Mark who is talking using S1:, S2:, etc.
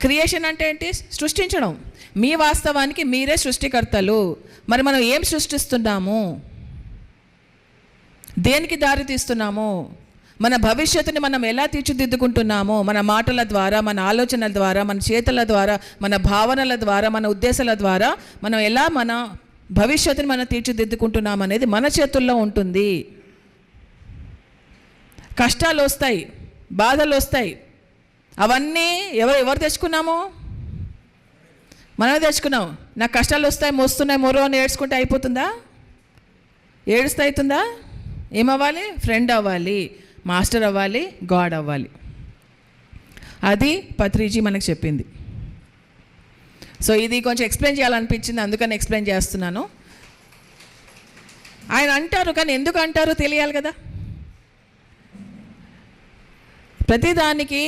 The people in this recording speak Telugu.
S1: క్రియేషన్ అంటే ఏంటి? సృష్టించడం. మీ వాస్తవానికి మీరే సృష్టికర్తలు. మరి మనం ఏం సృష్టిస్తున్నాము? దేనికి దారి తీస్తున్నాము? మన భవిష్యత్తుని మనం ఎలా తీర్చిదిద్దుకుంటున్నామో, మన మాటల ద్వారా, మన ఆలోచనల ద్వారా, మన చేతల ద్వారా, మన భావనల ద్వారా, మన ఉద్దేశాల ద్వారా మనం ఎలా మన భవిష్యత్తుని మనం తీర్చిదిద్దుకుంటున్నాం అనేది మన చేతుల్లో ఉంటుంది. కష్టాలు వస్తాయి, బాధలు వస్తాయి, అవన్నీ ఎవరు తెచ్చుకున్నాము? మనమే తెచ్చుకున్నాం. నాకు కష్టాలు వస్తాయి, మోస్తున్నాయి, మొరో అని ఏడ్చుకుంటే అయిపోతుందా? ఏడుస్తే అవుతుందా? ఏమవ్వాలి? ఫ్రెండ్ అవ్వాలి, మాస్టర్ అవ్వాలి, గాడ్ అవ్వాలి. అది పత్రిజీ మనకు చెప్పింది. సో ఇది కొంచెం ఎక్స్ప్లెయిన్ చేయాలనిపించింది, అందుకని ఎక్స్ప్లెయిన్ చేస్తున్నాను. ఆయన అంటారు, కానీ ఎందుకు అంటారో తెలియాలి కదా. ప్రతిదానికి